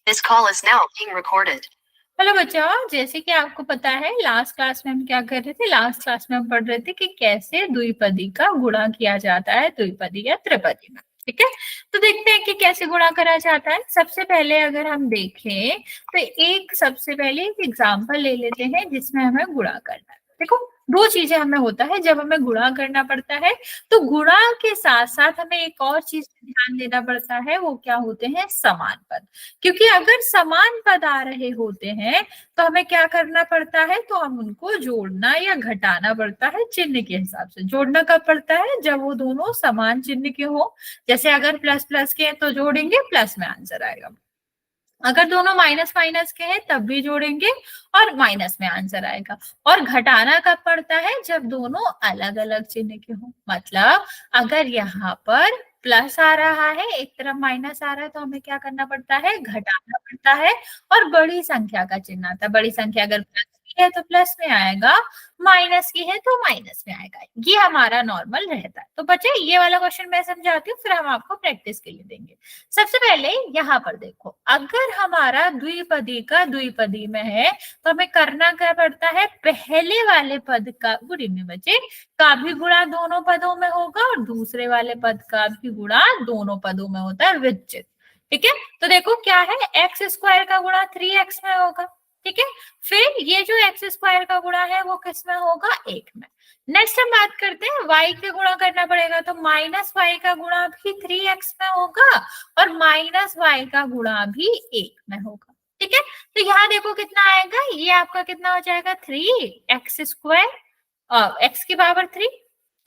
This call is now being recorded. Hello बच्चों, जैसे कि आपको पता है लास्ट क्लास में हम क्या कर रहे थे। लास्ट क्लास में हम पढ़ रहे थे कि कैसे द्विपदी का गुणा किया जाता है द्विपदी या त्रिपदी में। ठीक है, तो देखते हैं कि कैसे गुणा करा जाता है। सबसे पहले अगर हम देखें तो सबसे पहले एक एग्जाम्पल ले लेते हैं जिसमें हमें गुणा करना है। देखो, दो चीजें हमें होता है जब हमें गुणा करना पड़ता है, तो गुणा के साथ साथ हमें एक और चीज ध्यान देना पड़ता है, वो क्या होते हैं, समान पद। क्योंकि अगर समान पद आ रहे होते हैं तो हमें क्या करना पड़ता है, तो हम उनको जोड़ना या घटाना पड़ता है चिन्ह के हिसाब से। जोड़ना कब पड़ता है, जब वो दोनों समान चिन्ह के हो। जैसे अगर प्लस प्लस के हैं तो जोड़ेंगे, प्लस में आंसर आएगा। अगर दोनों माइनस माइनस के हैं तब भी जोड़ेंगे और माइनस में आंसर आएगा। और घटाना कब पड़ता है, जब दोनों अलग अलग चिन्ह के हो। मतलब अगर यहाँ पर प्लस आ रहा है, एक तरफ माइनस आ रहा है, तो हमें क्या करना पड़ता है, घटाना पड़ता है। और बड़ी संख्या का चिन्ह आता है। बड़ी संख्या अगर प्लस की है तो प्लस में आएगा, माइनस की है तो माइनस में आएगा। ये हमारा नॉर्मल रहता है। तो बच्चे, ये वाला क्वेश्चन मैं समझाती हूँ, फिर हम आपको प्रैक्टिस के लिए देंगे। सबसे पहले यहाँ पर देखो, अगर हमारा द्विपदी का द्विपदी में है तो हमें करना क्या पड़ता है, पहले वाले पद का, गुड इवनिंग बच्चे, का भी गुणा दोनों पदों में होगा और दूसरे वाले पद का भी गुणा दोनों पदों में होता है विद चिन्ह। ठीक है, तो देखो क्या है, एक्स स्क्वायर का गुणा 3x में होगा। ठीक है, फिर ये जो एक्स स्क्वायर का गुणा है वो किस में होगा, 1 में। नेक्स्ट हम बात करते हैं y के गुणा करना पड़ेगा, तो माइनस वाई का गुणा भी 3x में होगा और माइनस वाई का गुणा भी 1 में होगा। ठीक है, तो यहाँ देखो कितना आएगा, ये आपका कितना हो जाएगा, 3x स्क्वायर, x की पावर 3।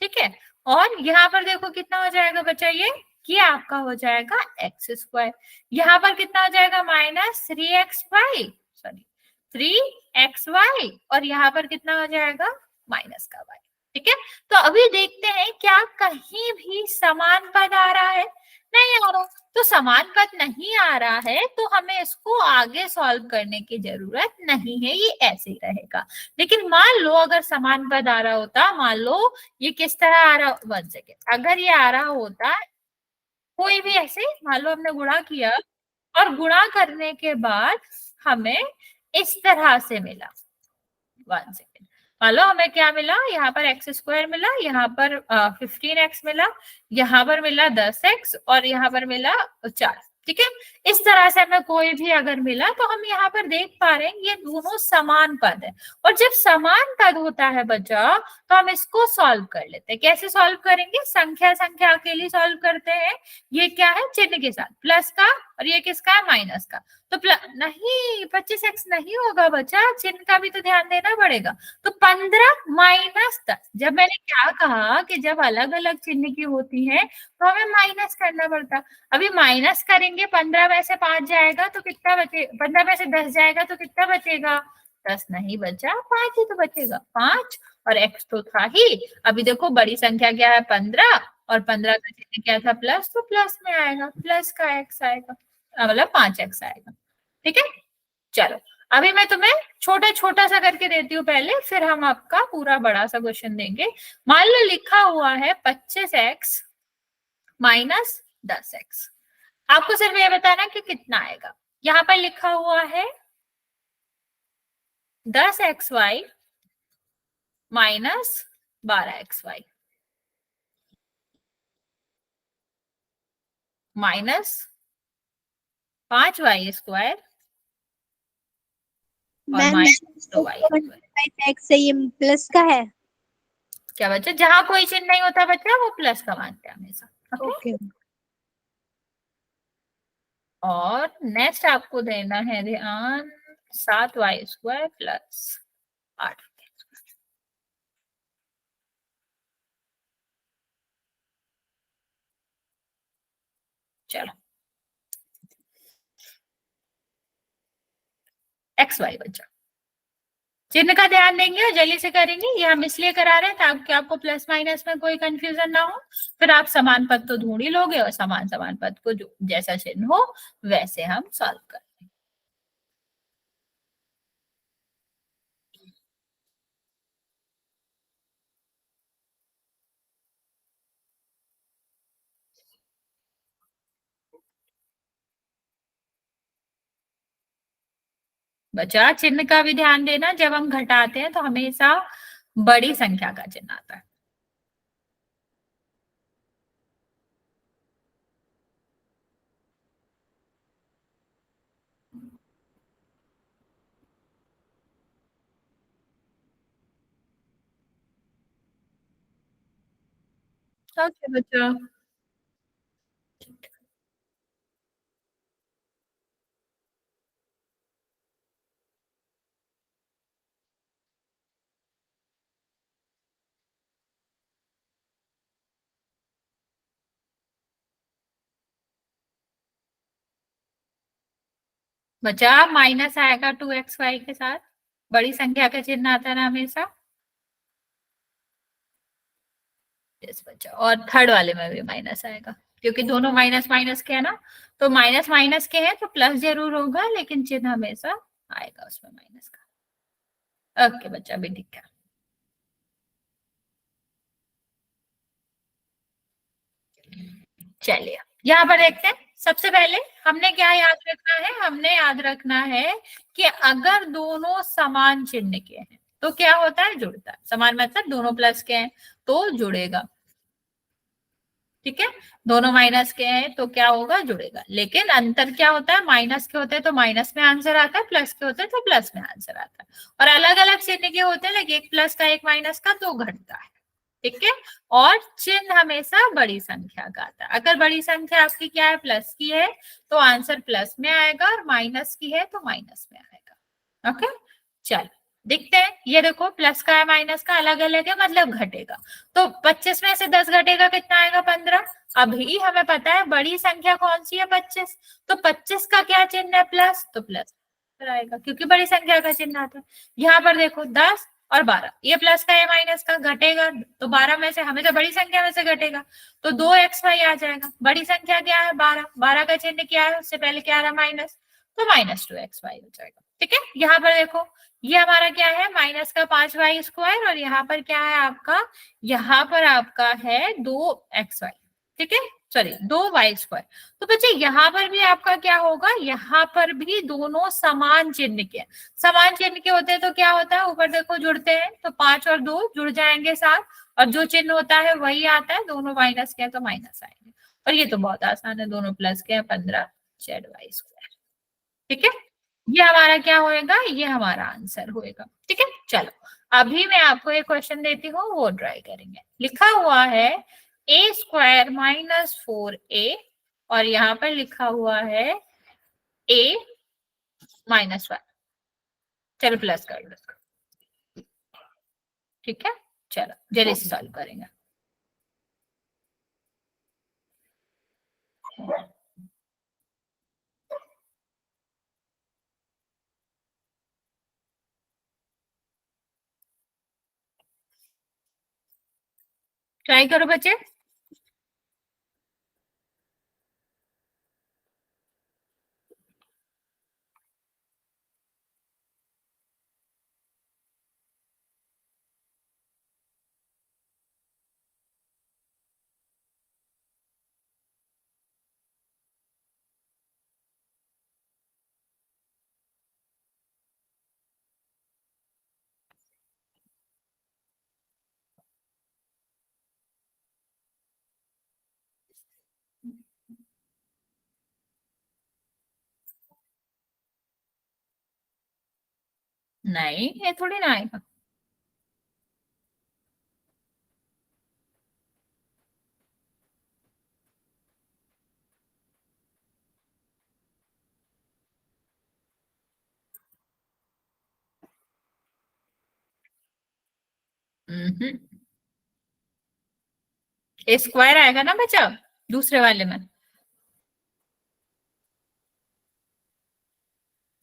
ठीक है, और यहाँ पर देखो कितना हो जाएगा बच्चा, ये आपका हो जाएगा एक्स स्क्वायर। यहाँ पर कितना हो जाएगा, -3xy, सॉरी 3xy, और यहाँ पर कितना हो जाएगा, माइनस का y। ठीक है, तो अभी देखते हैं क्या कहीं भी समान पद आ रहा है, नहीं आ रहा। तो समान पद नहीं आ रहा है तो हमें इसको आगे सॉल्व करने की जरूरत नहीं है, ये ऐसे ही रहेगा। लेकिन मान लो अगर समान पद आ रहा होता, मान लो ये किस तरह आ रहा, 1 सेकेंड, अगर ये आ रहा होता कोई भी ऐसे, मान लो हमने गुणा किया और गुणा करने के बाद हमें इस तरह से मिला, 1 सेकेंड, मान लो हमें क्या मिला, यहाँ पर एक्स स्क्वायर मिला, यहाँ पर 15x मिला, यहाँ पर मिला 10x और यहाँ पर मिला 4। ठीक है, इस तरह से हमें कोई भी अगर मिला तो हम यहाँ पर देख पा रहे हैं ये दोनों समान पद है। और जब समान पद होता है बच्चा, तो हम इसको सॉल्व कर लेते हैं। कैसे सॉल्व करेंगे, संख्या संख्या अकेली सॉल्व करते हैं। ये क्या है, चिन्ह के साथ, प्लस का, और ये किसका है, माइनस का। तो नहीं, 25x नहीं होगा बच्चा, चिन्ह का भी तो ध्यान देना पड़ेगा। तो 15 माइनस 10, जब मैंने क्या कहा कि जब अलग अलग चिन्ह की होती है तो हमें माइनस करना पड़ता। अभी माइनस करेंगे, 15 में से 5 जाएगा तो कितना बचे, 15 में से 10 जाएगा तो कितना बचेगा, 10 नहीं बचा, 5 ही तो बचेगा, 5। और x तो था ही। अभी देखो बड़ी संख्या क्या है, 15, और 15 का चिन्ह क्या था, प्लस, तो प्लस में आएगा, प्लस का x आएगा, मतलब 5x आएगा। ठीक है, चलो अभी मैं तुम्हें छोटा छोटा सा करके देती हूँ पहले, फिर हम आपका पूरा बड़ा सा क्वेश्चन देंगे। मान लो लिखा हुआ है 25x माइनस 10x। आपको सिर्फ ये बताना कि कितना आएगा। यहाँ पर लिखा हुआ है 10xy minus 12xy minus 5y square और ma'am minus 2y square. X से ये प्लस का है। क्या बच्चा, जहां कोई चिन्ह नहीं होता बच्चा वो प्लस का मानते हैं हमेशा। ओके, और नेक्स्ट आपको देना है ध्यान, 7y स्क्वायर प्लस 8। चलो एक्स वाई बच्चा, चिन्ह का ध्यान देंगे और जल्दी से करेंगे। ये हम इसलिए करा रहे हैं ताकि आपको प्लस माइनस में कोई कंफ्यूजन ना हो। फिर आप समान पद तो ढूंढ ही लोगे और समान समान पद को जो जैसा चिन्ह हो वैसे हम सॉल्व करें। बचा चिन्ह का भी ध्यान देना, जब हम घटाते हैं तो हमेशा बड़ी संख्या का चिन्ह आता है। ओके बच्चा। बचा माइनस आएगा 2xy के साथ, बड़ी संख्या का चिन्ह आता है ना हमेशा। यस बच्चा, और थर्ड वाले में भी माइनस आएगा, क्योंकि दोनों माइनस माइनस के है ना, तो माइनस माइनस के हैं तो प्लस जरूर होगा, लेकिन चिन्ह हमेशा आएगा उसमें माइनस का। ओके बच्चा, भी ठीक है। चलिए यहाँ पर देखते हैं। सबसे पहले हमने क्या याद रखना है, हमने याद रखना है कि अगर दोनों समान चिन्ह के हैं तो क्या होता है, जुड़ता है। समान मतलब दोनों प्लस के हैं तो जुड़ेगा, ठीक है। दोनों माइनस के हैं तो क्या होगा, जुड़ेगा। लेकिन अंतर क्या होता है, माइनस के होते हैं तो माइनस में आंसर आता है, प्लस के होते हैं तो प्लस में आंसर आता है। और अलग अलग चिन्ह के होते हैं, लाइक एक प्लस का एक माइनस का, तो घटता है, ठीक है। और चिन्ह हमेशा बड़ी संख्या का आता है। अगर बड़ी संख्या आपकी क्या है, प्लस की है, तो आंसर प्लस में आएगा, और माइनस की है तो माइनस में आएगा। ओके, चलो देखते हैं। ये देखो, प्लस का है माइनस का अलग अलग है, मतलब घटेगा। तो 25 में से 10 घटेगा, कितना आएगा, 15। अभी हमें पता है बड़ी संख्या कौन सी है, 25। तो 25 का क्या चिन्ह है, प्लस, तो प्लस आएगा, क्योंकि बड़ी संख्या का चिन्ह आता है। यहाँ पर देखो 10 और 12, ये प्लस का है माइनस का, घटेगा तो 12 में से, हमें तो बड़ी संख्या में से घटेगा, तो 2xy आ जाएगा। बड़ी संख्या क्या है, 12, 12 का चिन्ह क्या है, उससे पहले क्या आ रहा, माइनस, तो -2xy हो जाएगा, ठीक है। यहाँ पर देखो, ये हमारा क्या है, माइनस का 5y², और यहाँ पर क्या है आपका, यहाँ पर आपका है 2xy, ठीक है, सॉरी 2y²। तो बच्चे यहाँ पर भी आपका क्या होगा, यहाँ पर भी दोनों समान चिन्ह के, समान चिन्ह के होते हैं तो क्या होता है, ऊपर देखो जुड़ते हैं, तो 5 और 2 जुड़ जाएंगे साथ, और जो चिन्ह होता है वही आता है। दोनों माइनस के हैं तो माइनस आएंगे। और ये तो बहुत आसान है, दोनों प्लस के हैं, 15 ZY², ठीक है। ये हमारा क्या होएगा, ये हमारा आंसर होएगा, ठीक है। चलो अभी मैं आपको एक क्वेश्चन देती हूँ, वो ट्राई करेंगे। लिखा हुआ है a² - 4a, और यहाँ पर लिखा हुआ है a-1। चलो प्लस कर लो इसको, ठीक है। चलो जल्दी से सॉल्व करेंगे। ट्राई करो बच्चे। नहीं, ये थोड़ी ना आएगा। स्क्वायर आएगा ना बच्चा, दूसरे वाले में।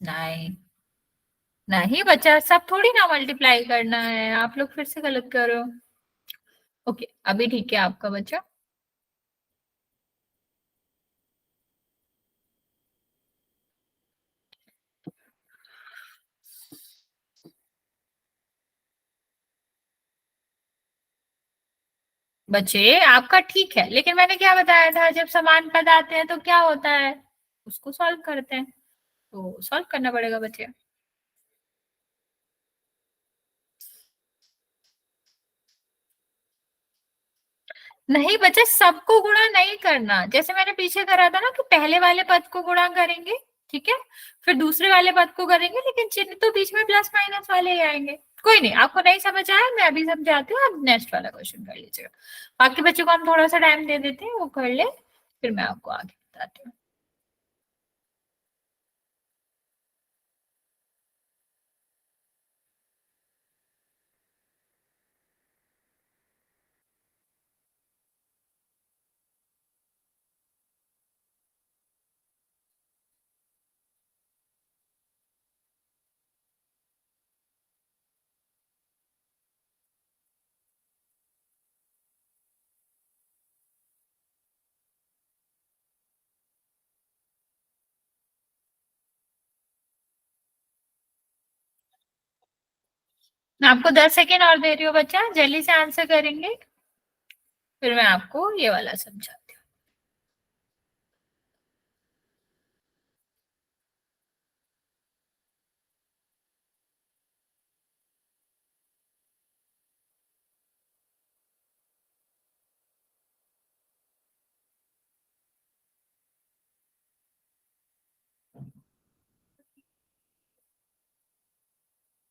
नहीं, नहीं बच्चा, सब थोड़ी ना मल्टीप्लाई करना है, आप लोग फिर से गलत कर रहे हो। ओके, अभी ठीक है आपका बच्चा। बच्चे आपका ठीक है, लेकिन मैंने क्या बताया था, जब समान पद आते हैं तो क्या होता है, उसको सॉल्व करते हैं, तो सॉल्व करना पड़ेगा बच्चे। नहीं बच्चे, सबको गुणा नहीं करना, जैसे मैंने पीछे करा था ना कि पहले वाले पद को गुणा करेंगे, ठीक है, फिर दूसरे वाले पद को करेंगे, लेकिन चिन्ह तो बीच में प्लस माइनस वाले ही आएंगे। कोई नहीं, आपको नहीं समझ आया, मैं अभी समझाती हूँ, आप नेक्स्ट वाला क्वेश्चन कर लीजिएगा। बाकी बच्चों को हम थोड़ा सा टाइम दे देते हैं, वो कर ले, फिर मैं आपको आगे बताती हूँ। मैं आपको 10 सेकेंड और दे रही हूँ बच्चा, जल्दी से आंसर करेंगे, फिर मैं आपको ये वाला समझाती हूँ।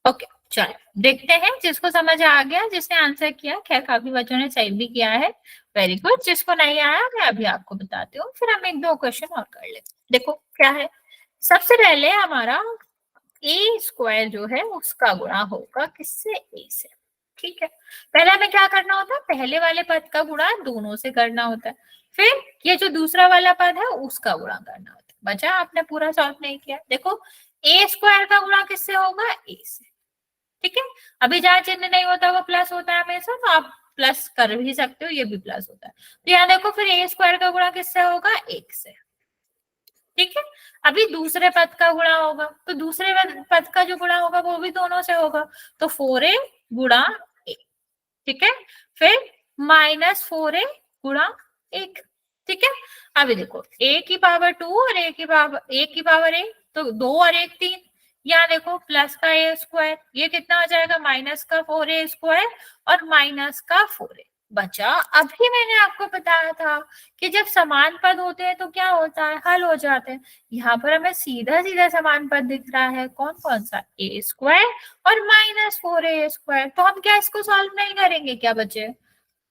ओके, चलो देखते हैं, जिसको समझ आ गया, जिसने आंसर किया, खैर काफी बच्चों ने सही भी किया है, वेरी गुड। जिसको नहीं आया मैं अभी आपको बताती हूँ, फिर हम एक दो क्वेश्चन और कर लेते हैं। देखो क्या है, सबसे पहले हमारा ए स्क्वायर जो है उसका गुणा होगा किससे, ए से, ठीक है। पहले हमें क्या करना होता है, पहले वाले पद का गुणा दोनों से करना होता है, फिर ये जो दूसरा वाला पद है उसका गुणा करना होता है। बचा, आपने पूरा सॉल्व नहीं किया। देखो ए स्क्वायर का गुणा किससे होगा, ए से, ठीक है। अभी जहाँ चिन्ह नहीं होता वो प्लस होता है हमेशा, तो आप प्लस कर भी सकते हो, ये भी प्लस होता है। तो यहाँ देखो, फिर ए स्क्वायर का गुणा किससे होगा, एक से, ठीक है। अभी दूसरे पद का गुणा होगा, तो दूसरे पद का जो गुणा होगा वो भी दोनों से होगा, तो 4a गुणा ए, ठीक है। फिर -4a गुणा 1, ठीक है। अभी देखो a की पावर 2 और a की पावर 1, तो 2 और 1 3, यहाँ देखो प्लस का ए स्क्वायर, ये कितना हो जाएगा, माइनस का 4a स्क्वायर और माइनस का 4a बचा। अभी मैंने आपको बताया था कि जब समान पद होते हैं तो क्या होता है, हल हो जाते हैं। यहाँ पर हमें सीधा सीधा समान पद दिख रहा है, कौन कौन सा, ए स्क्वायर और -4a स्क्वायर, तो हम क्या इसको सॉल्व नहीं करेंगे क्या बच्चे,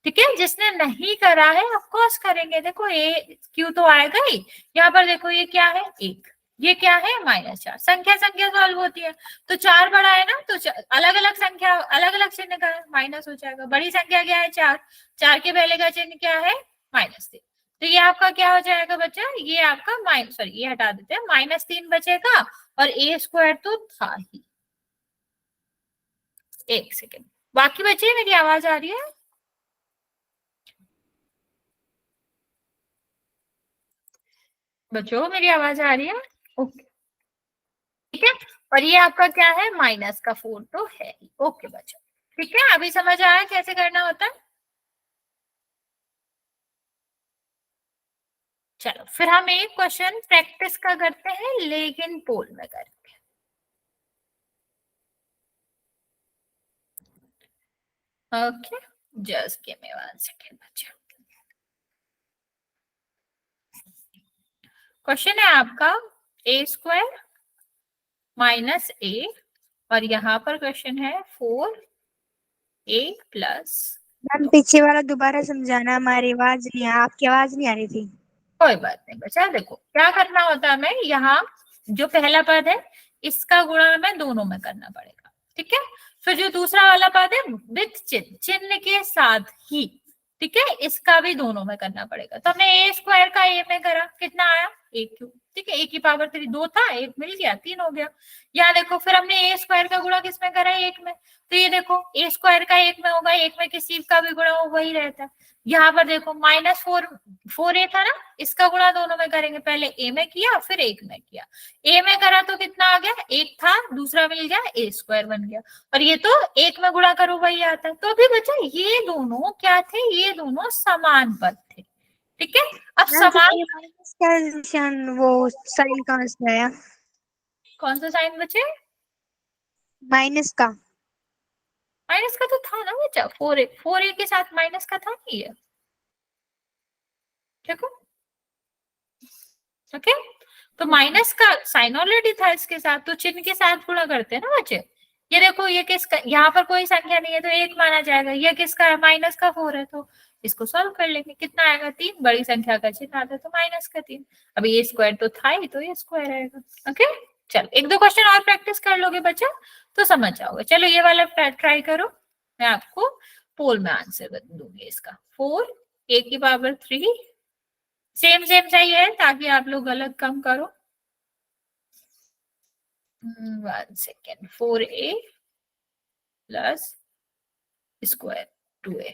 ठीक है। जिसने नहीं करा है ऑफकोर्स करेंगे। देखो ए क्यू तो आएगा ही, यहाँ पर देखो ये क्या है, एक, ये क्या है, -4, संख्या संख्या सॉल्व होती है, तो 4 बड़ा है ना, तो अलग अलग संख्या अलग अलग चिन्ह का है, माइनस हो जाएगा। बड़ी संख्या क्या है, 4, 4 के पहले का चिन्ह क्या है, -3, तो ये आपका क्या हो जाएगा बच्चा, ये आपका माइनस, सॉरी ये हटा देते हैं, -3 बचेगा, और ए स्क्वायर तो था ही। एक सेकेंड, बाकी बच्चे मेरी आवाज आ रही है, बच्चों मेरी आवाज आ रही है, ओके, ठीक है। और ये आपका क्या है, माइनस का 4 तो है ही, ओके बच्चों, ठीक है। अभी समझ आया कैसे करना होता है। चलो फिर हम एक क्वेश्चन प्रैक्टिस का करते हैं, लेकिन पोल में करेंगे, okay, just give me 1 second बच्चों। क्वेश्चन है आपका ए स्क्वायर -a, और यहाँ पर क्वेश्चन है 4a प्लस, मैम पीछे वाला दोबारा समझाना, हमारी आवाज नहीं, आपकी आवाज नहीं आ रही थी। कोई बात नहीं बच्चा। देखो क्या करना होता है हमें, यहाँ जो पहला पद है इसका गुणा हमें दोनों में करना पड़ेगा, ठीक है। फिर जो दूसरा वाला पद है विथ चिन्ह, चिन्ह के साथ ही, ठीक है, इसका भी दोनों में करना पड़ेगा। तो हमने ए स्क्वायर का ए में करा, कितना आया, ए क्यूब, ठीक है, ए की पावर 3, 2 था, एक मिल गया, 3 हो गया। यहाँ देखो फिर हमने ए स्क्वायर का गुणा किस में करा, एक में, तो ये देखो ए स्क्वायर का एक में होगा, एक में किसी का भी गुणा हो वही रहता है। यहाँ पर देखो -4a था ना, इसका गुणा दोनों में करेंगे, पहले ए में किया फिर एक में किया, ए में करा तो कितना आ गया, एक था, दूसरा मिल गया, ए स्क्वायर बन गया, और ये तो एक में गुणा करो वही आता है। तो अभी बच्चा ये दोनों क्या थे, ये दोनों समान पद थे, ठीक है। अब समान, वो साइन कहाँ से आया, कौन सा साइन बचे, माइनस का? माइनस का तो था ना बच्चा, 4a के साथ माइनस का था नहीं है, देखो, ओके। तो माइनस का साइन ऑलरेडी था इसके साथ, तो चिन्ह के साथ गुणा करते हैं ना बच्चे। ये देखो, ये किसका, यहाँ पर कोई संख्या नहीं है तो एक माना जाएगा। ये किसका है, माइनस का 4 है, तो इसको सॉल्व कर लेंगे। कितना आएगा, 3। बड़ी संख्या का चिन्ह आता है तो माइनस का 3। अब ये स्क्वायर तो था ही, तो ये स्क्वायर आएगा। ओके, चलो एक दो क्वेश्चन और प्रैक्टिस कर लोगे बच्चा तो समझ जाओगे। चलो ये वाला ट्राई करो, मैं आपको पोल में आंसर दूंगी इसका। 4 a की पावर 3, सेम सेम चाहिए है ताकि आप लोग अलग कम करो। 1 second, 4a plus square 2a।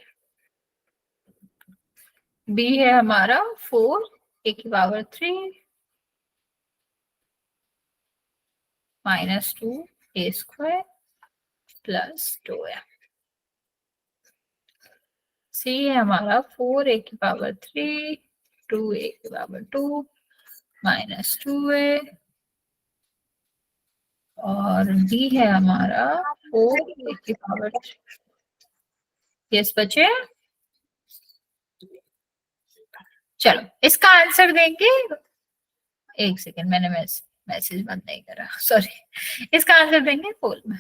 b है हमारा 4 a की power 3 minus 2 a square plus 2a। c है हमारा 4 a की पावर 3 2a की पावर 2 माइनस 2a। और d है हमारा 4 a की पावर 3। यस बचे, चलो इसका आंसर देंगे। एक सेकेंड, मैंने मैसेज बंद नहीं करा, सॉरी। इसका आंसर देंगे पोल में।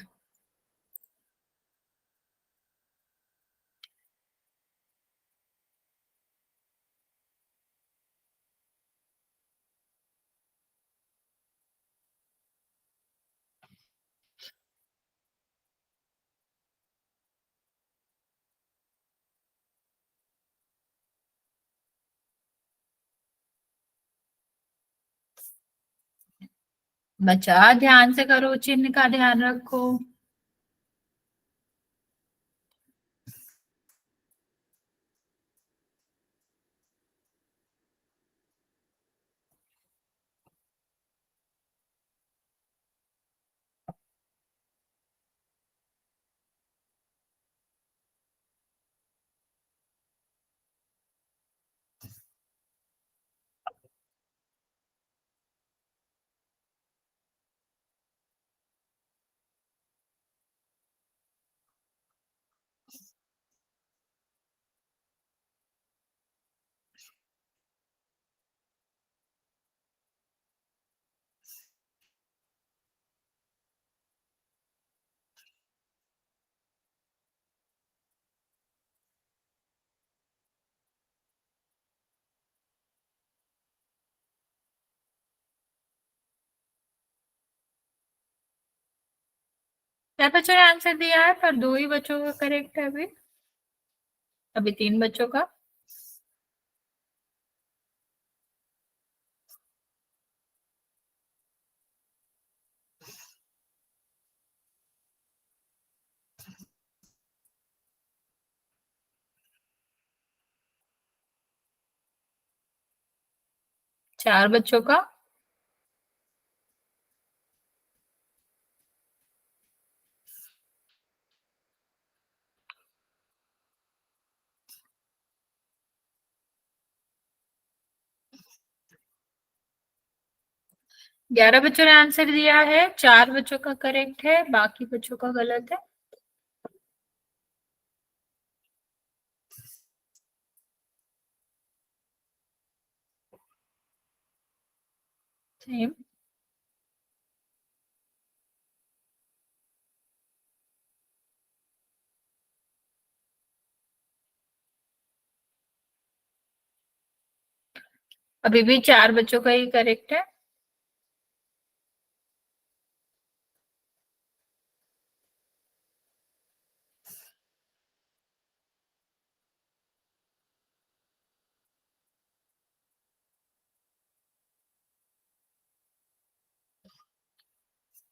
बच्चा ध्यान से करो, चिन्ह का ध्यान रखो। क्या बच्चों ने आंसर दिया है, पर 2 ही बच्चों का करेक्ट है अभी। अभी 3 बच्चों का। चार बच्चों का। ग्यारह बच्चों ने आंसर दिया है, 4 बच्चों का करेक्ट है, बाकी बच्चों का गलत है। सेम। अभी भी 4 बच्चों का ही करेक्ट है।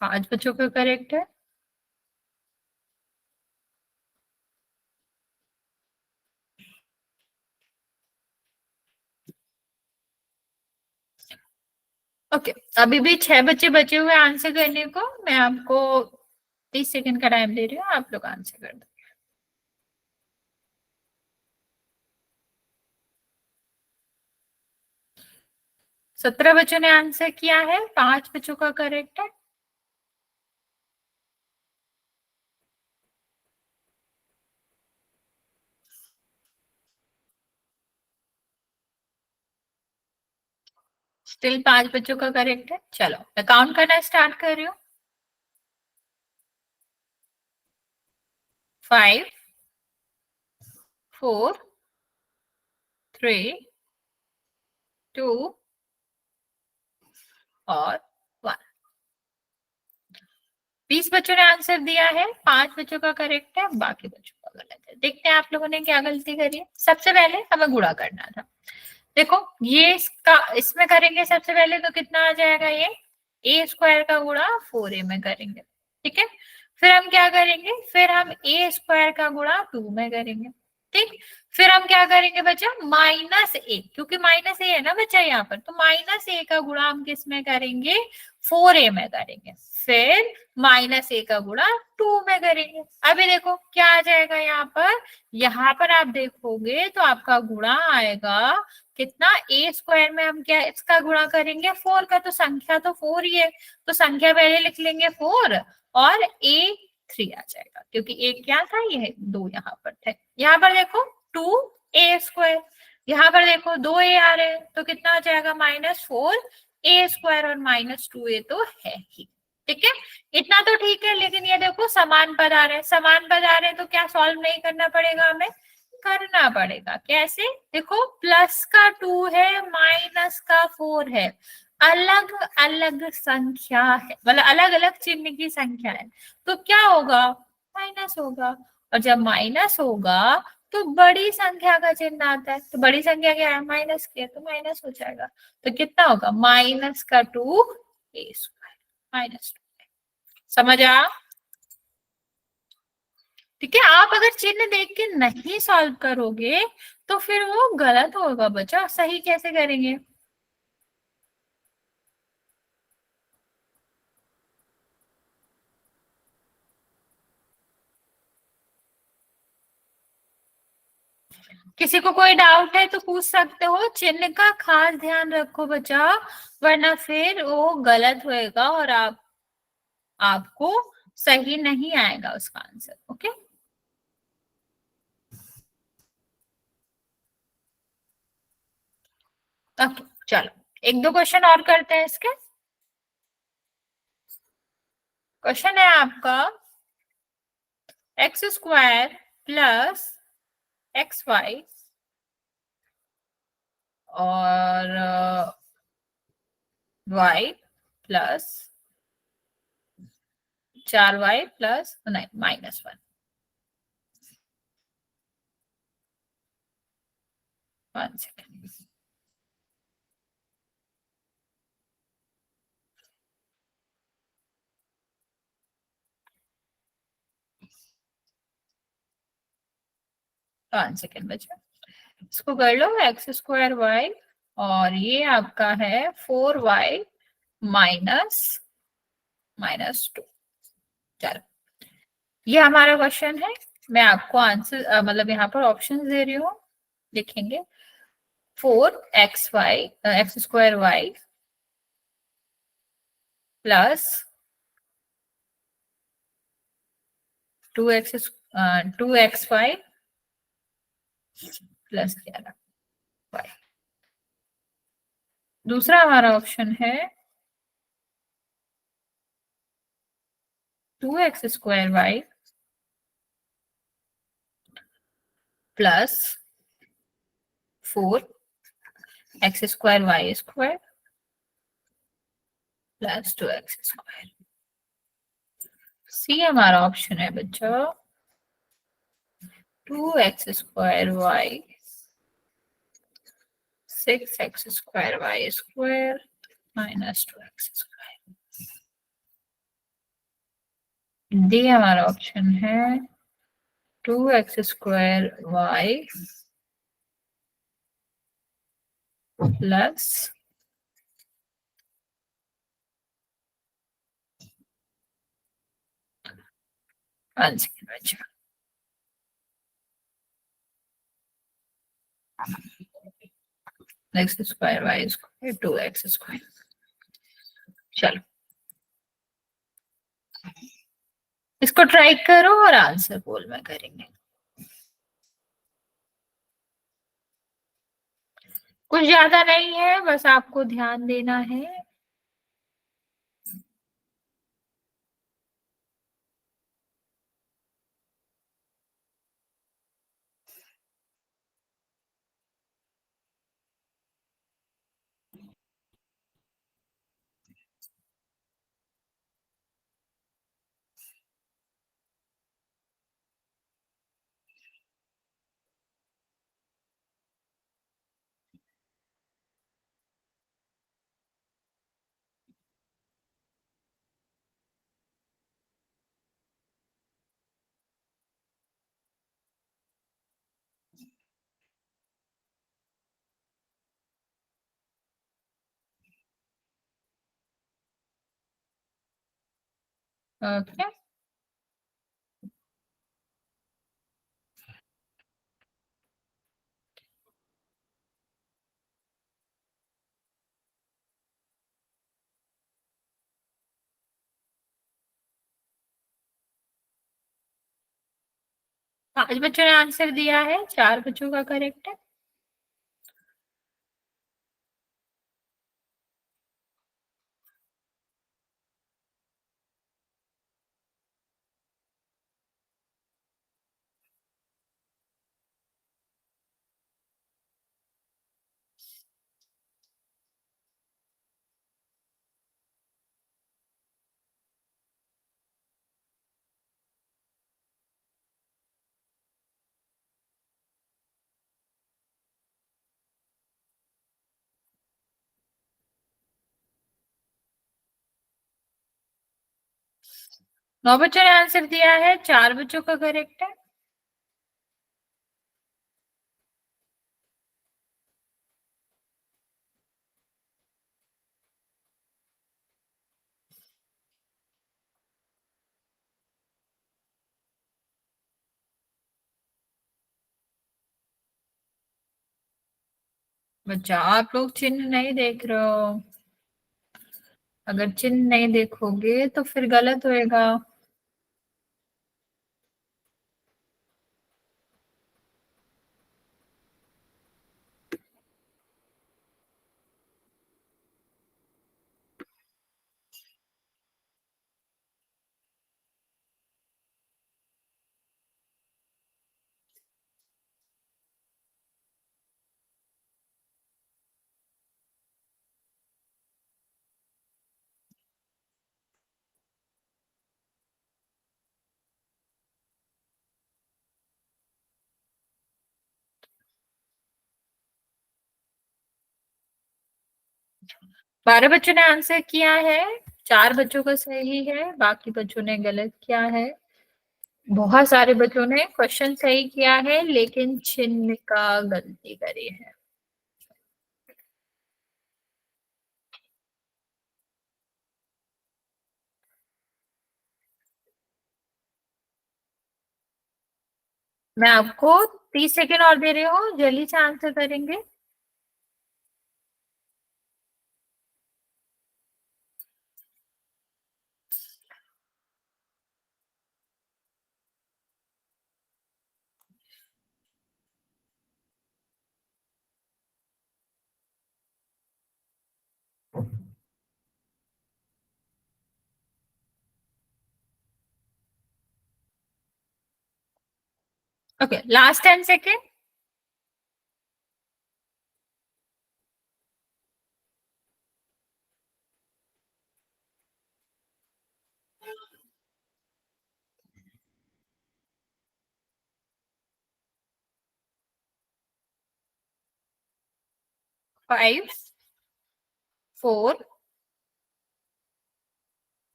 पांच बच्चों का करेक्ट है। ओके, अभी भी 6 बच्चे बचे हुए आंसर करने को। मैं आपको 30 सेकंड का टाइम दे रही हूँ, आप लोग आंसर कर दो। 17 बच्चों ने आंसर किया है, 5 बच्चों का करेक्ट है। स्टिल 5 बच्चों का करेक्ट है। चलो मैं काउंट करना स्टार्ट कर रही हूँ। 5 4 3 2 और 1। 20 बच्चों ने आंसर दिया है, 5 बच्चों का करेक्ट है, बाकी बच्चों का गलत है। देखते हैं आप लोगों ने क्या गलती करी है। सबसे पहले हमें गुणा करना था। देखो ये इसका इसमें करेंगे सबसे पहले तो कितना आ जाएगा, ये ए स्क्वायर का गुणा 4a में करेंगे, ठीक है। फिर हम क्या करेंगे, फिर हम ए स्क्वायर का गुणा 2 में करेंगे, ठीक। फिर हम क्या करेंगे बच्चा, माइनस ए, क्योंकि माइनस ए है ना बच्चा यहाँ पर, तो माइनस ए का गुणा हम किस में करेंगे, 4a में करेंगे। फिर माइनस ए का गुणा 2 में करेंगे। अभी देखो क्या आ जाएगा यहाँ पर आप देखोगे तो आपका गुणा आएगा कितना, ए स्क्वायर में हम क्या इसका गुणा करेंगे 4 का, तो संख्या तो 4 ही है, तो संख्या पहले लिख लेंगे 4 और ए 3 आ जाएगा, क्योंकि ए क्या था, ये 2 यहाँ पर थे। यहाँ पर देखो 2a स्क्वायर, यहाँ पर देखो 2a आ रहे हैं, तो कितना आ जाएगा -4a स्क्वायर और -2a तो है ही, ठीक है। इतना तो ठीक है, लेकिन ये देखो समान पद आ रहे हैं, समान पद आ रहे हैं तो क्या सॉल्व नहीं करना पड़ेगा, हमें करना पड़ेगा। कैसे, देखो प्लस का 2 है, माइनस का 4 है, अलग अलग संख्या है, मतलब अलग अलग चिन्ह की संख्या है, तो क्या होगा, माइनस होगा। और जब माइनस होगा तो बड़ी संख्या का चिन्ह आता है, तो बड़ी संख्या क्या है, माइनस की है, तो माइनस हो जाएगा। तो कितना होगा, -2 a स्क्वायर -2। समझ आ, ठीक है। आप अगर चिन्ह देख के नहीं सॉल्व करोगे तो फिर वो गलत होगा बच्चा, सही कैसे करेंगे। किसी को कोई डाउट है तो पूछ सकते हो, चिन्ह का खास ध्यान रखो बच्चा, वरना फिर वो गलत होएगा और आपको सही नहीं आएगा उसका आंसर। ओके, ओके चलो एक दो क्वेश्चन और करते हैं इसके। क्वेश्चन है आपका x स्क्वायर प्लस xy और y प्लस 4y प्लस नहीं -1। 1 सेकेंड, बच्चा इसको कर लो, एक्स स्क्वायर वाई और ये आपका है 4y माइनस -2। चलो ये हमारा क्वेश्चन है, मैं आपको आंसर मतलब यहाँ पर ऑप्शन दे रही हूँ, लिखेंगे x square y plus 2xy plus 11y। दूसरा हमारा ऑप्शन है 2x square y plus 4x square y square plus 2x square. C हमारा ऑप्शन है बच्चों 2x square y 6x square y square minus 2x square. D हमारा option है 2x square y plus 1 second बच्चा, x square y square 2x square. चलो इसको try करो और आंसर बोल में करेंगे। कुछ ज्यादा नहीं है, बस आपको ध्यान देना है। ओके, 5 बच्चों ने आंसर दिया है, 4 बच्चों का करेक्ट है। नौ बच्चों ने आंसर दिया है, 4 बच्चों का करेक्ट है। बच्चा, आप लोग चिन्ह नहीं देख रहे हो। अगर चिन्ह नहीं देखोगे तो फिर गलत होएगा। बारह बच्चों ने आंसर किया है, 4 बच्चों का सही है, बाकी बच्चों ने गलत किया है। बहुत सारे बच्चों ने क्वेश्चन सही किया है लेकिन चिन्ह का गलती करी है। मैं आपको 30 सेकेंड और दे रही हूँ, जल्दी से आंसर करेंगे। Okay, last 10 second. 5, 4,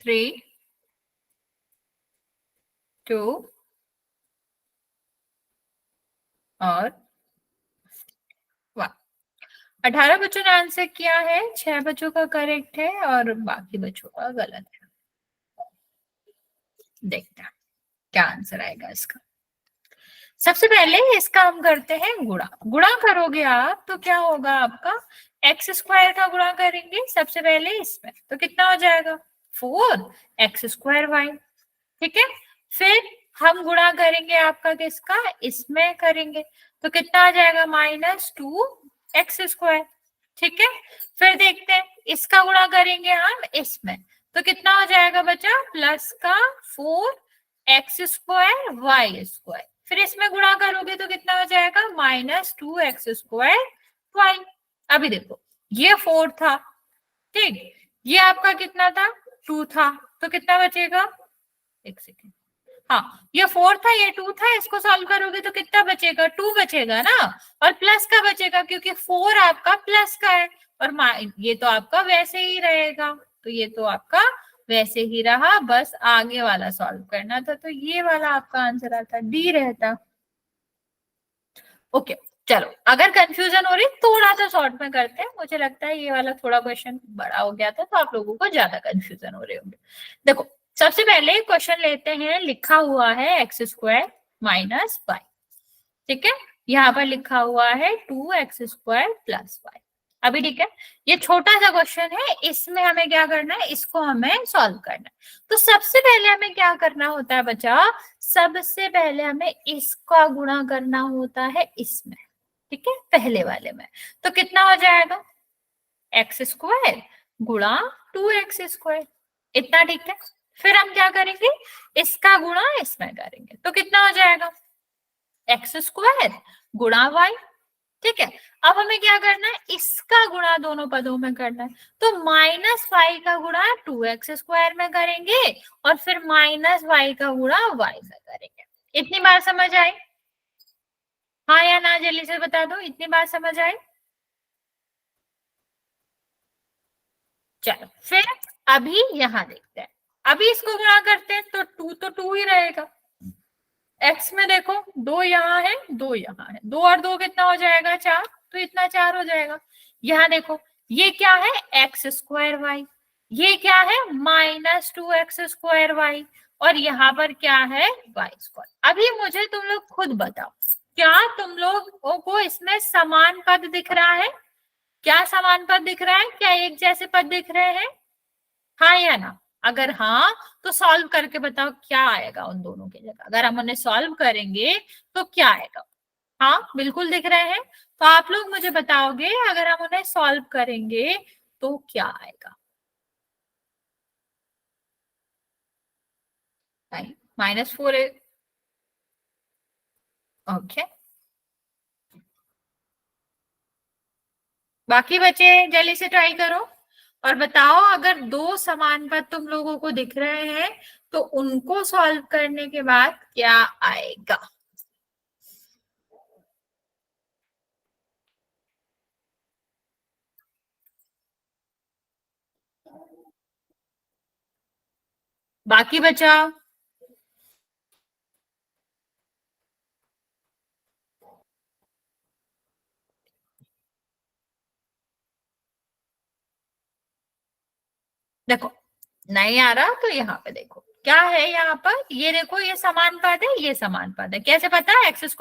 3, 2 और 1। 18 बच्चों ने आंसर किया है, 6 बच्चों का करेक्ट है और बाकी बच्चों का गलत है। देखते हैं क्या आंसर आएगा इसका। सबसे पहले इसका हम करते हैं गुणा। गुणा करोगे आप तो क्या होगा आपका, एक्स स्क्वायर का गुणा करेंगे सबसे पहले इसमें, तो कितना हो जाएगा 4 x² y। ठीक है, फिर हम गुणा करेंगे आपका किसका, इसमें करेंगे, तो कितना आ जाएगा -2 एक्स स्क्वायर। ठीक है, फिर देखते हैं इसका गुणा करेंगे हम इसमें, तो कितना हो जाएगा बच्चा, प्लस का 4x² y²। फिर इसमें गुणा करोगे तो कितना हो जाएगा, -2x² y। अभी देखो ये 4 था, ठीक, ये आपका कितना था, 2 था, तो कितना बचेगा, एक सेकेंड, हाँ ये 4 था ये 2 था, इसको सॉल्व करोगे तो कितना बचेगा, 2 बचेगा ना, और प्लस का बचेगा क्योंकि 4 आपका प्लस का है, और ये तो आपका वैसे ही रहेगा, तो ये तो आपका वैसे ही रहा, बस आगे वाला सॉल्व करना था, तो ये वाला आपका आंसर आता, डी रहता। ओके, चलो अगर कंफ्यूजन हो रही थोड़ा सा शॉर्ट में करते हैं, मुझे लगता है ये वाला थोड़ा क्वेश्चन बड़ा हो गया था तो आप लोगों को ज्यादा कंफ्यूजन हो रहे होंगे। देखो सबसे पहले क्वेश्चन लेते हैं, लिखा हुआ है x² माइनस वाई, ठीक है, यहाँ पर लिखा हुआ है 2x² प्लस वाई। अभी ठीक है, ये छोटा सा क्वेश्चन है, इसमें हमें क्या करना है, इसको हमें सॉल्व करना है। तो सबसे पहले हमें क्या करना होता है बच्चा, सबसे पहले हमें इसका गुणा करना होता है इसमें, ठीक है, पहले वाले में, तो कितना हो जाएगा, x² गुणा 2x², इतना, ठीक है। फिर हम क्या करेंगे, इसका गुणा इसमें करेंगे, तो कितना हो जाएगा, x² गुणा y, ठीक है। अब हमें क्या करना है, इसका गुणा दोनों पदों में करना है, तो -y का गुणा 2x² में करेंगे, और फिर -y का गुणा y में करेंगे। इतनी बात समझ आई, हाँ या ना, जल्दी से बता दो, इतनी बात समझ आई। चलो फिर अभी यहाँ देखते हैं, अभी इसको गुणा करते हैं तो 2 ही रहेगा, x में देखो 2 यहाँ है 2 यहाँ है, 2 और 2 कितना हो जाएगा, 4, तो इतना 4 हो जाएगा। यहाँ देखो ये क्या है, x² y, ये क्या है, -2x² y, और यहाँ पर क्या है, y²। अभी मुझे तुम लोग खुद बताओ, क्या तुम लोगों को इसमें समान पद दिख रहा है, क्या समान पद दिख रहा है, क्या एक जैसे पद दिख रहे हैं, हाँ या ना, अगर हाँ तो सॉल्व करके बताओ क्या आएगा उन दोनों की जगह, अगर हम उन्हें सॉल्व करेंगे तो क्या आएगा, हाँ बिल्कुल दिख रहे हैं, तो आप लोग मुझे बताओगे अगर हम उन्हें सॉल्व करेंगे तो क्या आएगा, -4 है, ओके। बाकी बचे जल्दी से ट्राई करो और बताओ, अगर 2 समान पद तुम लोगों को दिख रहे हैं तो उनको सॉल्व करने के बाद क्या आएगा। बाकी बचा, देखो नहीं आ रहा तो यहाँ पे देखो क्या है, यहाँ पर ये देखो, ये समान पद है, ये समान पद है, कैसे पता है, x²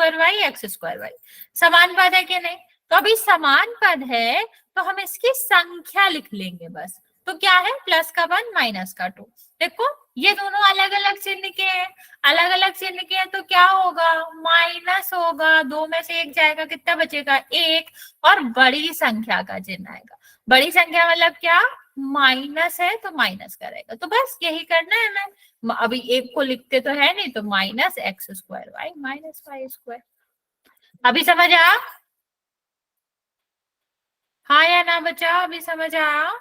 y समान पद है कि नहीं, तो अभी समान पद है तो हम इसकी संख्या लिख लेंगे बस, तो क्या है, +1 -2, देखो ये दोनों अलग अलग चिन्ह के हैं, अलग अलग चिन्ह के हैं तो क्या होगा, माइनस होगा, 2 में से 1 जाएगा, कितना बचेगा, 1, और बड़ी संख्या का चिन्ह आएगा, बड़ी संख्या मतलब क्या, माइनस है तो माइनस करेगा, तो बस यही करना है हमें, अभी एक को लिखते तो है नहीं, तो -x² y -y²। अभी समझ आया, हाँ या ना बच्चा, अभी समझ आया,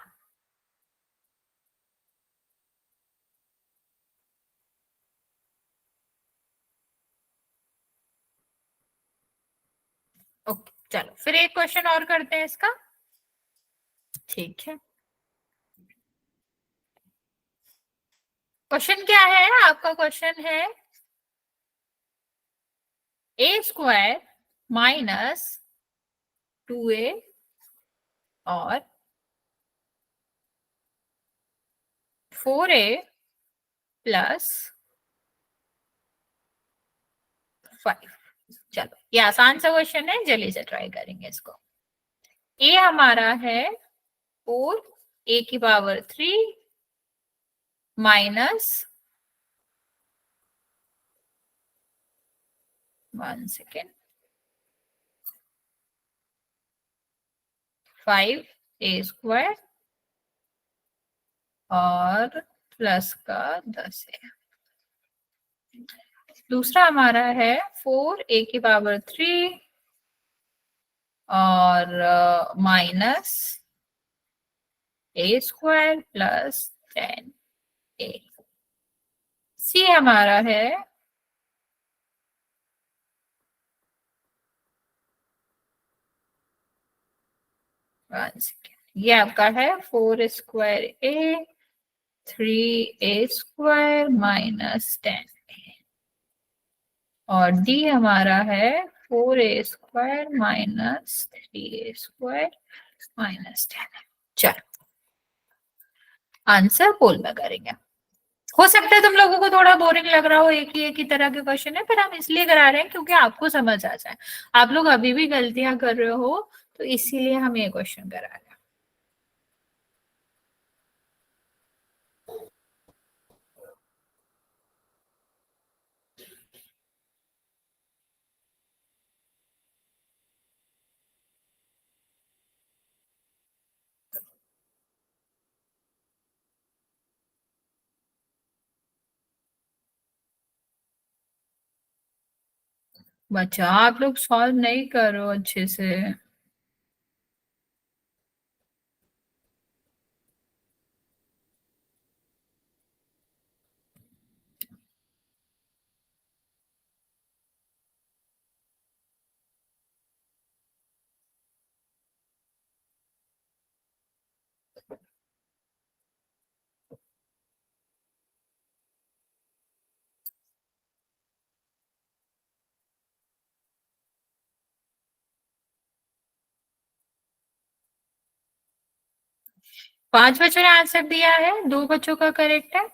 ओके। चलो फिर एक क्वेश्चन और करते हैं इसका, ठीक है। क्वेश्चन क्या है आपका, क्वेश्चन है a² -2a और 4a + 5। चलो ये आसान सा क्वेश्चन है, जल्दी से ट्राई करेंगे इसको। ए हमारा है 4a³ माइनस 1 सेकेंड 5a² और प्लस का 10 है। दूसरा हमारा है 4a³ और माइनस a² प्लस 10a। सी हमारा है 1 सेकेंड, ये आपका है 4² 3a² माइनस 10a और डी हमारा है 4a² माइनस 3a² माइनस 10। चलो आंसर पोल में करेंगे। हो सकता है तुम लोगों को थोड़ा बोरिंग लग रहा हो, एक ही तरह के क्वेश्चन है, पर हम इसलिए करा रहे हैं क्योंकि आपको समझ आ जाए। आप लोग अभी भी गलतियां कर रहे हो तो इसीलिए हम ये क्वेश्चन करा रहे हैं। बच्चा आप लोग सॉल्व नहीं करो अच्छे से। पांच बच्चों ने आंसर दिया है, दो बच्चों का करेक्ट है।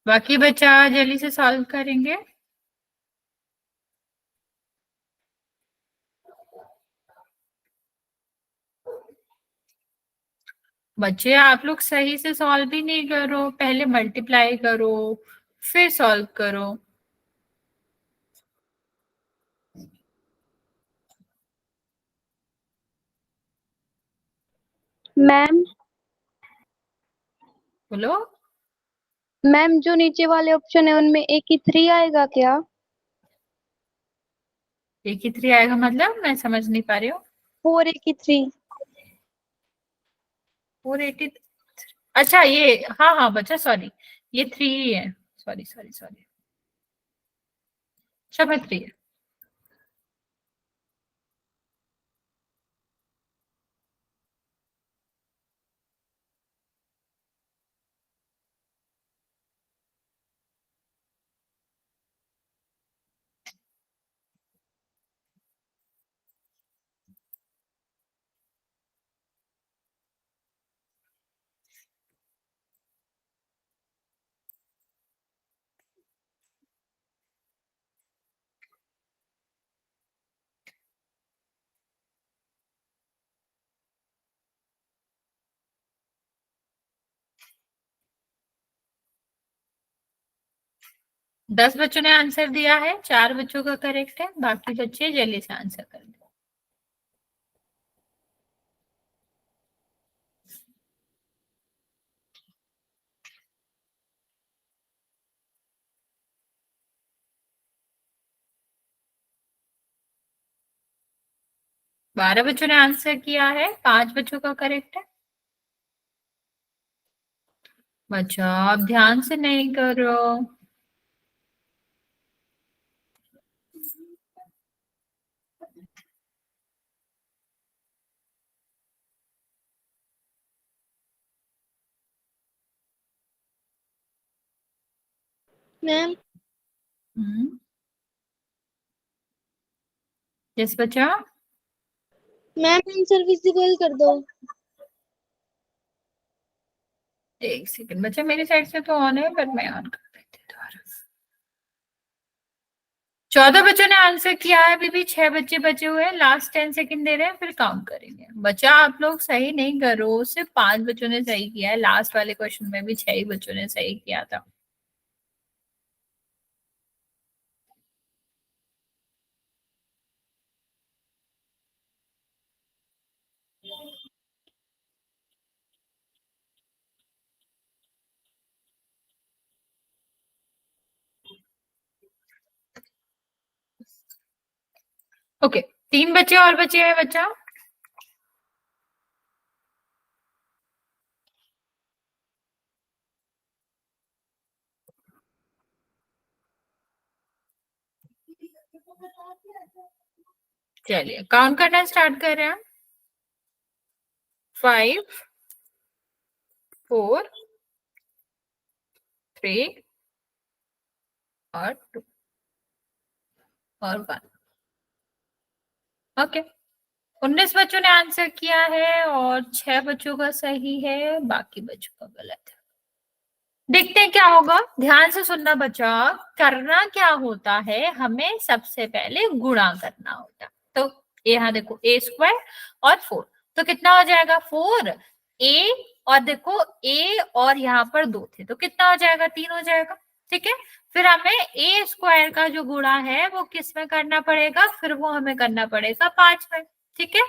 बाकी बच्चा जल्दी से सॉल्व करेंगे। बच्चे आप लोग सही से सॉल्व भी नहीं करो, पहले मल्टीप्लाई करो फिर सॉल्व करो। मैम बोलो। मैम जो नीचे वाले ऑप्शन है उनमें एक ही 3 आएगा क्या? एक ही 3 आएगा मतलब मैं समझ नहीं पा रही हूँ। 4 एक ही 3। 480। अच्छा ये, हाँ हाँ बच्चा सॉरी, ये 3 ही है। सॉरी सॉरी सॉरी, क्षमा 3 है। दस बच्चों ने आंसर दिया है, 4 बच्चों का करेक्ट है, बाकी बच्चे जल्दी से आंसर कर दो। बारह बच्चों ने आंसर किया है, 5 बच्चों का करेक्ट है। बच्चा आप ध्यान से नहीं करो। मैम यस बच्चा। मैम आंसर विजिबल कर दो। एक सेकंड बच्चा, मेरी साइड से तो ऑन है पर मैं ऑन कर देती हूँ दोबारा। 14 बच्चों ने आंसर किया है, अभी भी 6 बच्चे बचे हुए हैं, लास्ट 10 सेकंड दे रहे हैं, फिर काउंट करेंगे। बच्चा आप लोग सही नहीं कर रहे हो, सिर्फ 5 बच्चों ने सही किया है, लास्ट वाले क्वेश्चन में भी 6 ही बच्चों ने सही किया था। ओके, 3 बच्चे और बचे हैं बच्चा। चलिए काउंट करना स्टार्ट कर रहे हैं। 5 4 3 और 2 और 1। ओके, 19 बच्चों ने आंसर किया है और 6 बच्चों का सही है, बाकी बच्चों का गलत है। देखते हैं क्या होगा, ध्यान से सुनना बच्चा। करना क्या होता है, हमें सबसे पहले गुणा करना होता है। तो यहाँ देखो a स्क्वायर और 4, तो कितना हो जाएगा 4 a, और देखो a और यहाँ पर 2 थे, तो कितना हो जाएगा 3 हो जाएगा। ठीक है, फिर हमें a स्क्वायर का जो गुणा है वो किस में करना पड़ेगा, फिर वो हमें करना पड़ेगा 5 में। ठीक है,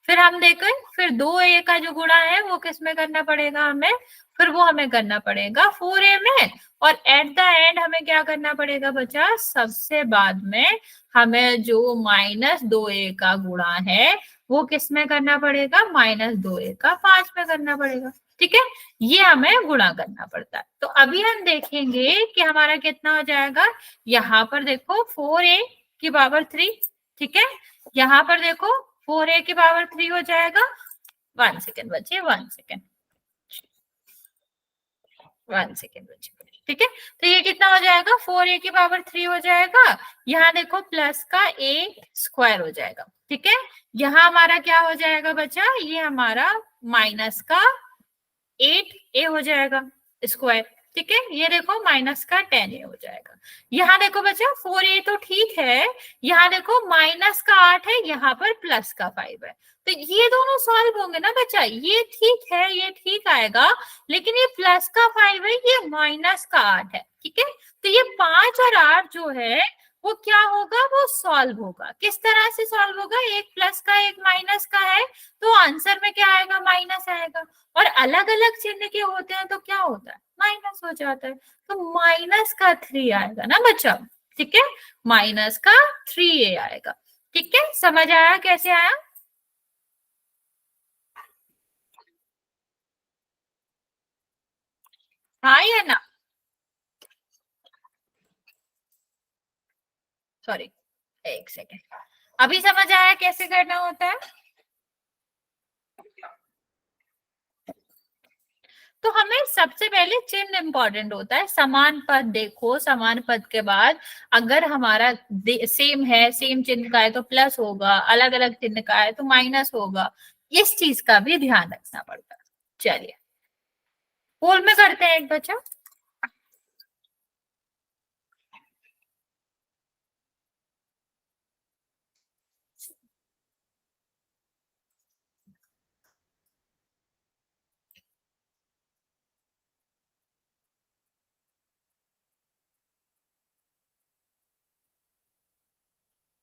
फिर हम देखें, फिर 2a का जो गुणा है वो किस में करना पड़ेगा हमें, फिर वो हमें करना पड़ेगा 4a में, और एट द एंड हमें क्या करना पड़ेगा बच्चा, सबसे बाद में हमें जो -2a का गुणा है वो किस में करना पड़ेगा, -2a का 5 में करना पड़ेगा। ठीक है, ये हमें गुणा करना पड़ता है। तो अभी हम देखेंगे कि हमारा कितना हो जाएगा। यहाँ पर देखो 4a की पावर 3, ठीक है, यहाँ पर देखो 4a की पावर 3 हो जाएगा। 1 सेकेंड बच्चे, 1 सेकेंड, 1 सेकेंड बच्चे। ठीक है, तो ये कितना हो जाएगा, 4a की पावर 3 हो जाएगा। यहाँ देखो प्लस का a स्क्वायर हो जाएगा। ठीक है, यहाँ हमारा क्या हो जाएगा बच्चा, ये हमारा माइनस का 8a हो जाएगा स्क्वायर। ठीक है, ये देखो माइनस का 10a हो जाएगा। यहाँ देखो बच्चा 4a तो ठीक है, यहाँ देखो माइनस का 8 है, यहाँ पर प्लस का 5 है, तो ये दोनों सॉल्व होंगे ना बच्चा, ये ठीक है, ये ठीक आएगा, लेकिन ये प्लस का 5 है, ये माइनस का 8 है। ठीक है, तो ये 5 और 8 जो है वो क्या होगा, वो सॉल्व होगा। किस तरह से सॉल्व होगा, एक प्लस का एक माइनस का है, तो आंसर में क्या आएगा, माइनस आएगा, और अलग अलग चिन्ह के होते हैं तो क्या होता है, माइनस हो जाता है, तो माइनस का 3 आएगा ना बच्चा। ठीक है, माइनस का 3a आएगा। ठीक है, समझ आया कैसे आया। हाँ या ना, सॉरी, एक सेकेंड, अभी समझ आया कैसे करना होता है। तो हमें सबसे पहले चिन्ह इंपॉर्टेंट होता है। समान पद देखो, समान पद के बाद अगर हमारा सेम है, सेम चिन्ह का है तो प्लस होगा, अलग अलग चिन्ह का है तो माइनस होगा, इस चीज का भी ध्यान रखना पड़ता है। चलिए पोल में करते हैं एक बच्चा।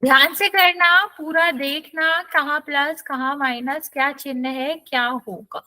ध्यान से करना, पूरा देखना, कहाँ प्लस कहाँ माइनस, क्या चिन्ह है, क्या होगा।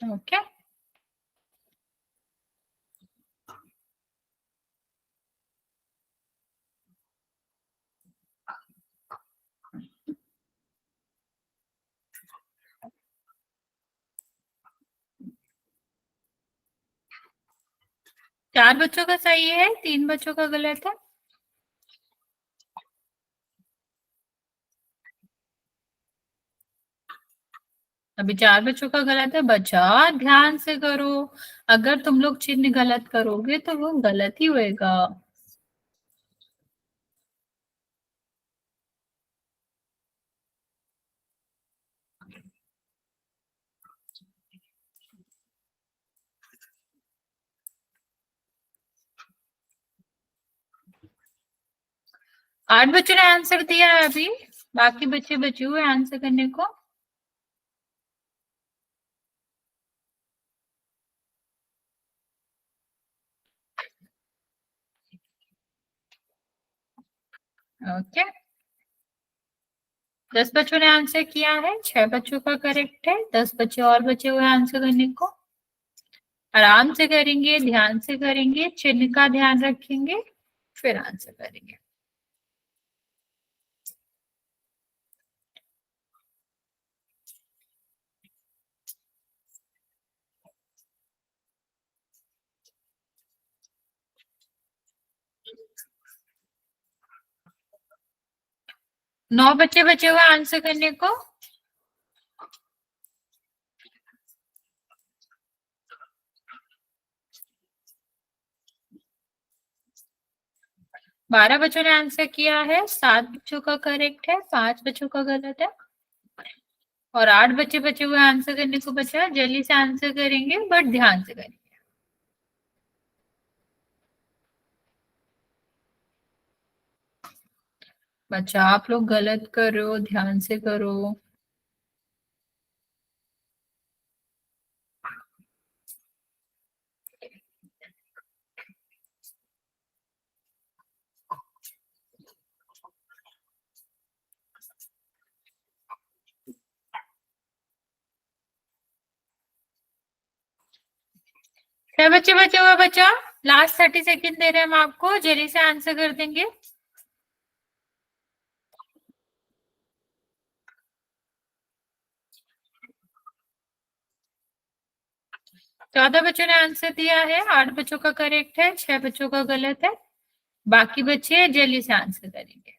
ओके, चार बच्चों का सही है, तीन बच्चों का गलत है। अभी चार बच्चों का गलत है। बच्चा ध्यान से करो, अगर तुम लोग चिन्ह गलत करोगे तो वो गलत ही होएगा। आठ बच्चों ने आंसर दिया है, अभी बाकी बच्चे बचे हुए आंसर करने को। ओके, 10 बच्चों ने आंसर किया है, 6 बच्चों का करेक्ट है, 10 बच्चे और बचे हुए आंसर करने को। आराम से करेंगे, ध्यान से करेंगे, चिन्ह का ध्यान रखेंगे, फिर आंसर करेंगे। नौ बच्चे बचे हुए आंसर करने को। बारह बच्चों ने आंसर किया है, 7 बच्चों का करेक्ट है, 5 बच्चों का गलत है, और 8 बच्चे बचे हुए आंसर करने को बचा। जल्दी से आंसर करेंगे बट ध्यान से करेंगे। बच्चा आप लोग गलत कर रहे हो, ध्यान से करो। क्या बच्चे बचे हुए बच्चा? लास्ट 30 सेकेंड दे रहे हैं हम आपको, जल्दी से आंसर कर देंगे। 14 बच्चों ने आंसर दिया है, 8 बच्चों का करेक्ट है, 6 बच्चों का गलत है, बाकी बच्चे जल्दी से आंसर करेंगे।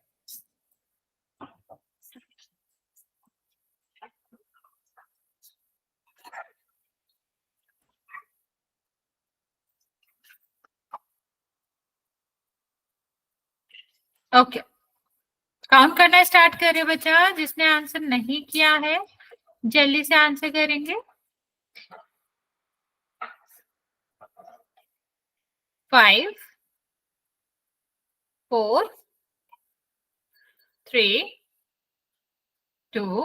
ओके, काउंट करना स्टार्ट करिए बच्चा। जिसने आंसर नहीं किया है जल्दी से आंसर करेंगे। 5 4 3 2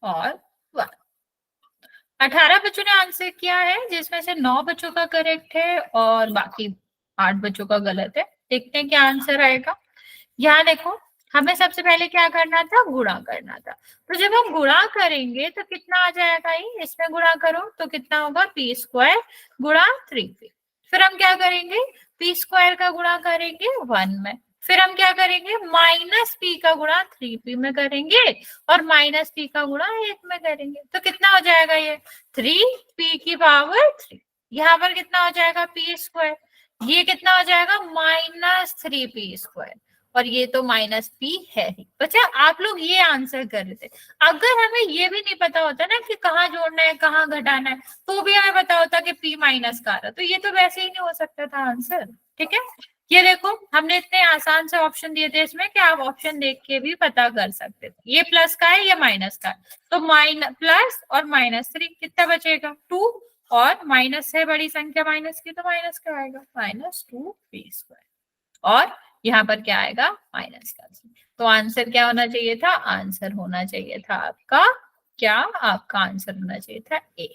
और 1। 18 बच्चों ने आंसर किया है, जिसमें से 9 बच्चों का करेक्ट है और बाकी 8 बच्चों का गलत है। देखते हैं क्या आंसर आएगा। यहाँ देखो, हमें सबसे पहले क्या करना था, गुणा करना था। तो जब हम गुणा करेंगे तो कितना आ जाएगा, ये इसमें गुणा करो तो कितना होगा, पी स्क्वायर गुणा 3p। फिर हम क्या करेंगे, पी स्क्वायर का गुणा करेंगे 1 में, फिर हम क्या करेंगे, माइनस पी का गुणा 3p में करेंगे, और माइनस पी का गुणा 1 में करेंगे। तो कितना हो जाएगा, ये 3p की पावर 3। यहाँ पर कितना हो जाएगा, पी स्क्वायर, ये कितना हो जाएगा, -3p², और ये तो -p है ही। बच्चा आप लोग ये आंसर कर रहे थे। अगर हमें ये भी नहीं पता होता ना कि कहाँ जोड़ना है कहाँ घटाना है, तो भी हमें पता होता कि p माइनस का आ रहा, तो ये तो वैसे ही नहीं हो सकता था आंसर। ठीक है, ये देखो हमने इतने आसान से ऑप्शन दिए थे इसमें कि आप ऑप्शन देख के भी पता कर सकते थे। ये प्लस का है, ये माइनस का है, तो प्लस और -3 कितना बचेगा, 2, और माइनस है बड़ी संख्या माइनस की, तो माइनस का आएगा -2p², और यहाँ पर क्या आएगा, माइनस का। तो आंसर क्या होना चाहिए था, आंसर होना चाहिए था आपका क्या, आपका आंसर होना चाहिए था ए।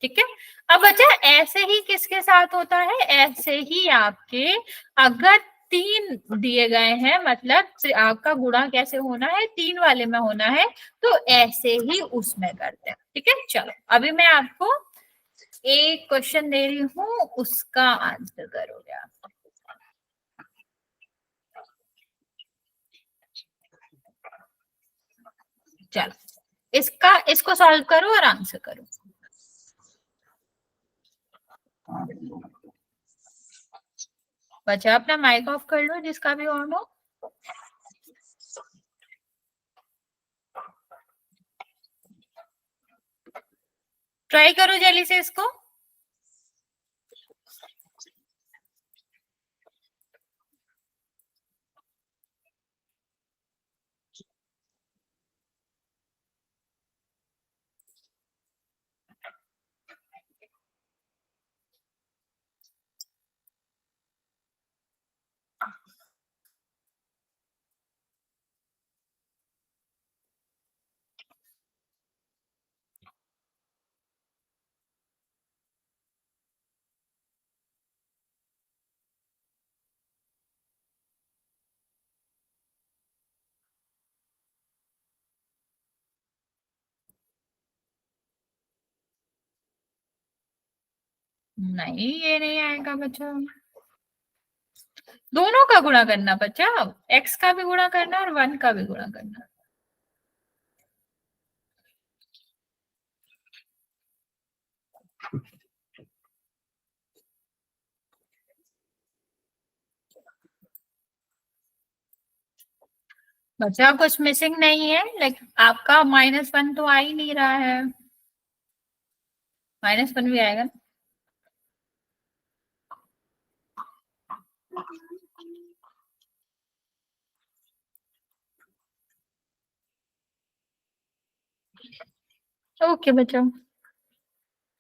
ठीक है, अब बच्चा ऐसे ही किसके साथ होता है, ऐसे ही आपके अगर 3 दिए गए हैं, मतलब आपका गुणा कैसे होना है, 3 वाले में होना है, तो ऐसे ही उसमें करते हैं। ठीक है, चलो अभी मैं आपको एक क्वेश्चन दे रही हूँ, उसका आंसर करोगे आप। चलो इसको सॉल्व करो और आंसर करो। बच्चा अपना माइक ऑफ कर लो, जिसका भी ऑन हो। ट्राई करो जल्दी से इसको। नहीं, ये नहीं आएगा बच्चा। दोनों का गुणा करना बच्चा, x का भी गुणा करना और 1 का भी गुणा करना। बच्चा कुछ मिसिंग नहीं है, लाइक आपका -1 तो आ ही नहीं रहा है, -1 भी आएगा। ओके बच्चा,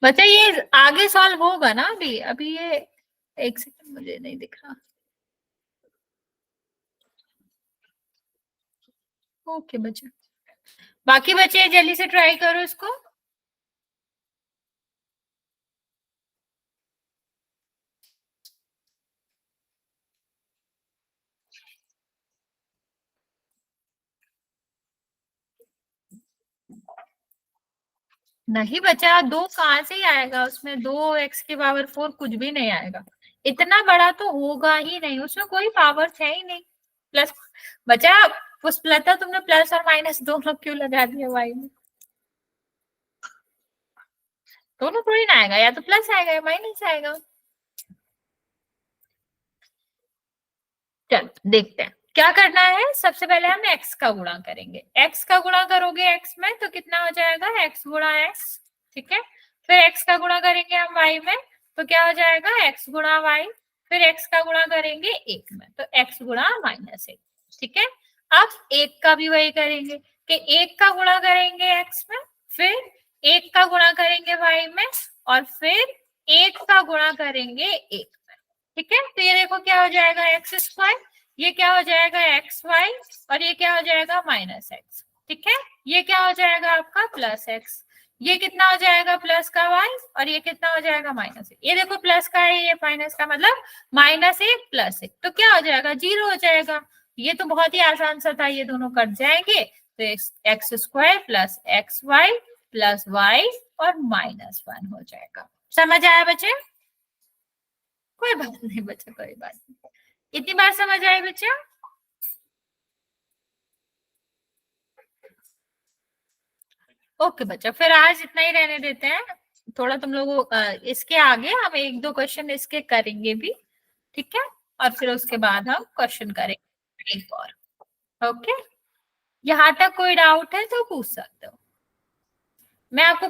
बच्चा ये आगे सॉल्व होगा ना, अभी अभी ये एक सेकंड, मुझे नहीं दिख रहा। ओके बच्चा, बाकी बच्चे जल्दी से ट्राई करो इसको। नहीं बचा, 2 कहाँ से ही आएगा उसमें, 2x⁴ कुछ भी नहीं आएगा, इतना बड़ा तो होगा ही नहीं, उसमें कोई पावर है ही नहीं। प्लस बचा, उस प्लस तुमने प्लस और माइनस दोनों क्यों लगा दिया वाई में? दोनों थोड़ी ना आएगा, या तो प्लस आएगा या माइनस आएगा। चल देखते हैं क्या करना है। सबसे पहले हम x का गुणा करेंगे, x का गुणा करोगे x में तो कितना हो जाएगा, x गुणा x। ठीक है, फिर x का गुणा करेंगे हम y में तो क्या हो जाएगा, x गुणा y। फिर x का गुणा करेंगे 1 में तो x गुणा -1। ठीक है, अब 1 का भी वही करेंगे कि 1 का गुणा करेंगे x में, फिर 1 का गुणा करेंगे y में, और फिर 1 का गुणा करेंगे 1 में। ठीक है, तो ये देखो क्या हो जाएगा x², ये क्या हो जाएगा xy, और ये क्या हो जाएगा -x। ठीक है, ये क्या हो जाएगा आपका +x, ये कितना हो जाएगा प्लस का y, और ये कितना हो जाएगा -1। ये देखो प्लस का है, ये माइनस का, मतलब -1 + 1, तो क्या हो जाएगा 0 हो जाएगा। ये तो बहुत ही आसान सा था, ये दोनों कट जाएंगे तो x² + xy + y और -1 हो जाएगा। समझ आया बच्चे? कोई बात नहीं बच्चा, कोई बात नहीं, इतनी बार समझ आए बच्चा? ओके बच्चा, फिर आज इतना ही रहने देते हैं। थोड़ा तुम लोगों इसके आगे हम 1-2 क्वेश्चन इसके करेंगे भी। ठीक है, और फिर उसके बाद हम क्वेश्चन करेंगे एक और। ओके, यहाँ तक कोई डाउट है तो पूछ सकते हो। मैं आपको